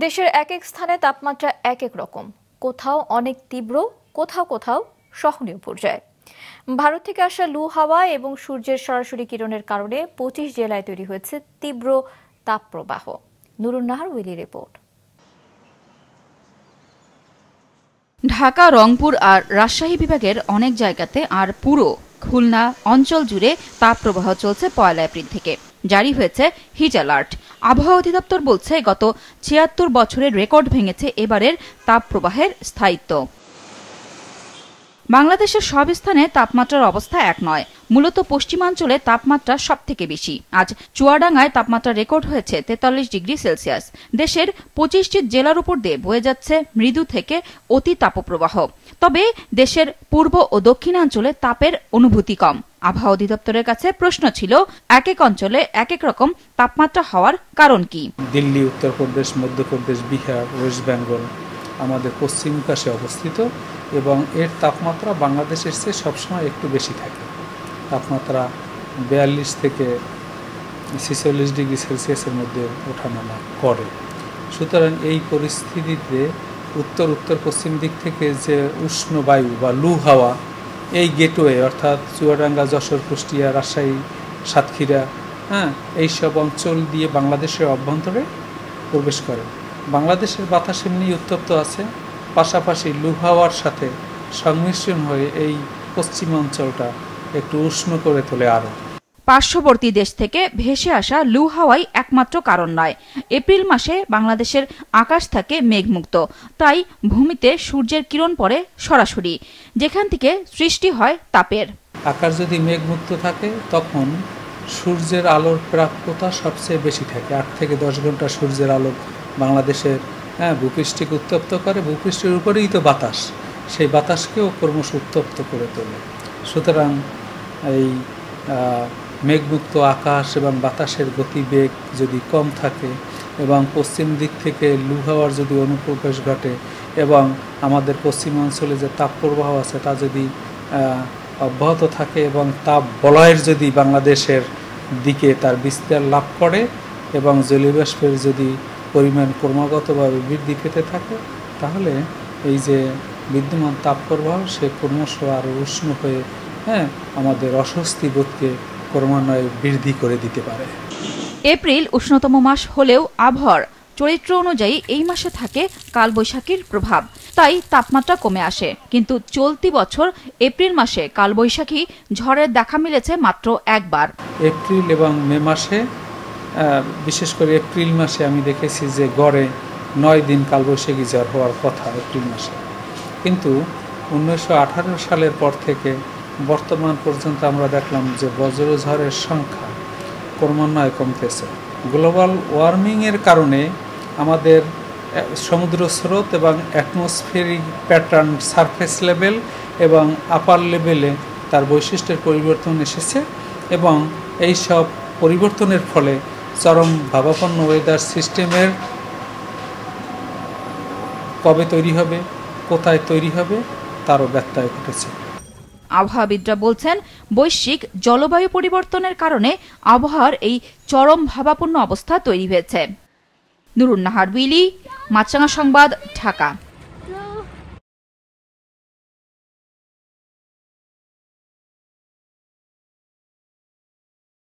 দেশের এক এক স্থানে তাপমাত্রা এক এক রকম, কোথাও অনেক তীব্র, কোথাও কোথাও সহনীয় পর্যায়ে। ভারত থেকে আসা লু হাওয়া এবং সূর্যের সরাসরি কিরণের কারণে 25 জেলায় তৈরি হয়েছে তীব্র তাপপ্রবাহ। Nurun Nahar Willy report. ঢাকা, রংপুর আর রাজশাহী বিভাগের অনেক জায়গাতে আর পুরো খুলনা অঞ্চল জুড়ে তাপপ্রবাহ চলছে 1 এপ্রিল থেকে। জারি হয়েছে হিট অ্যালার্ট। আবহাওয়া অধিদপ্তর বলছে গত 76 বছরের রেকর্ড ভেঙেছে এবারের তাপপ্রবাহের স্থায়িত্ব। বাংলাদেশের সব স্থানে তাপমাত্রার অবস্থা এক নয়। মূলত পশ্চিমাঞ্চলে তাপমাত্রা সবথেকে বেশি। আজ চুয়াডাঙ্গায় তাপমাত্রা রেকর্ড হয়েছে 43 ডিগ্রি সেলসিয়াস। দেশের 25টি জেলার উপর দিয়ে বয়ে যাচ্ছে মৃদু থেকে অতি তাপপ্রবাহ। তবে দেশের পূর্ব ও দক্ষিণাঞ্চলে তাপের অনুভূতি কম। আবহাওয়া অধিদপ্তরের কাছে প্রশ্ন ছিল, এক এক অঞ্চলে এক এক রকম তাপমাত্রা হওয়ার কারণ কি? দিল্লি, উত্তরপ্রদেশ, মধ্যপ্রদেশ, বিহার, ওয়েস্ট বেঙ্গল আমাদের পশ্চিম পাশে অবস্থিত এবং এর তাপমাত্রা বাংলাদেশের চেয়ে সবসময় একটু বেশি থাকে। তাপমাত্রা 42 থেকে 46 ডিগ্রি সেলসিয়াসের মধ্যে ওঠানামা করে। সুতরাং এই পরিস্থিতিতে উত্তর পশ্চিম দিক থেকে যে উষ্ণ বায়ু বা লু হাওয়া এই গেটওয়ে অর্থাৎ চুয়াডাঙ্গা, যশোর, কুষ্টিয়া, রাজশাহী, সাতক্ষীরা এইসব অঞ্চল দিয়ে বাংলাদেশের অভ্যন্তরে প্রবেশ করে। বাংলাদেশের বাতাস এমনি উত্তপ্ত আছে, পাশাপাশি লু হাওয়ার সাথে সংমিশ্রণ হয়ে এই পশ্চিম অঞ্চলটা একটু উষ্ণ করে তোলে আরো। পার্শ্ববর্তী দেশ থেকে ভেসে আসা লু হাওয়াই একমাত্র কারণ নয়। এপ্রিল মাসে বাংলাদেশের আকাশ থাকে মেঘমুক্ত, তাই ভূমিতে সূর্যের কিরণ পড়ে সরাসরি, যেখান থেকে সৃষ্টি হয় তাপের। আকাশ যদি মেঘমুক্ত থাকে তখন সূর্যের আলোর প্রাপ্যতা সবচেয়ে বেশি থাকে। 8 থেকে 10 ঘন্টা সূর্যের আলো বাংলাদেশের ভূপৃষ্ঠকে উত্তপ্ত করে। ভূপৃষ্ঠের উপরেই তো বাতাস, সেই বাতাসকেও ক্রমশ উত্তপ্ত করে তোলে। সুতরাং এই মেঘমুক্ত আকাশ এবং বাতাসের গতিবেগ যদি কম থাকে এবং পশ্চিম দিক থেকে লু হাওয়ার যদি অনুপ্রবেশ ঘটে এবং আমাদের পশ্চিমাঞ্চলে যে তাপপ্রবাহ আছে তা যদি অব্যাহত থাকে এবং তাপ বলয়ের যদি বাংলাদেশের দিকে তার বিস্তার লাভ করে এবং জলীয়বাষ্পের যদি পরিমাণ ক্রমাগতভাবে বৃদ্ধি পেতে থাকে, তাহলে এই যে বিদ্যমান তাপপ্রবাহ সে ক্রমশ আরও উষ্ণ হয়ে আমাদের অস্বস্তি বোধকে ক্রমান্বয়ে বৃদ্ধি করে দিতে পারে। এপ্রিল উষ্ণতম মাস হলেও আবহাওয়ার চরিত্র অনুযায়ী এই মাসে থাকে কালবৈশাখীর প্রভাব, তাই তাপমাত্রা কমে আসে। কিন্তু চলতি বছর এপ্রিল মাসে কালবৈশাখী ঝড়ের দেখা মিলেছে মাত্র একবার। এপ্রিল এবং মে মাসে, বিশেষ করে এপ্রিল মাসে আমি দেখেছি যে গড়ে 9 দিন কালবৈশাখী ঝড় হওয়ার কথা এপ্রিল মাসে, কিন্তু 1918 সালের পর থেকে বর্তমান পর্যন্ত আমরা দেখলাম যে বজ্রঝড়ের সংখ্যা ক্রমান্বয়ে কমতেছে। গ্লোবাল ওয়ার্মিংয়ের কারণে আমাদের সমুদ্র স্রোত এবং অ্যাটমসফিয়ারিক প্যাটার্ন, সারফেস লেভেল এবং আপার লেভেলে তার বৈশিষ্ট্যের পরিবর্তন এসেছে এবং এই সব পরিবর্তনের ফলে চরম ভাবাপন্ন ওয়েদার সিস্টেমের কবে তৈরি হবে, কোথায় তৈরি হবে তারও ব্যত্যয় ঘটেছে। আবহাওয়াবিদরা বলছেন, বৈশ্বিক জলবায়ু পরিবর্তনের কারণে আবহাওয়ার এই চরম ভাবাপন্ন অবস্থা তৈরি হয়েছে। নুরুন নাহার উইলি, মাছরাঙা সংবাদ, ঢাকা।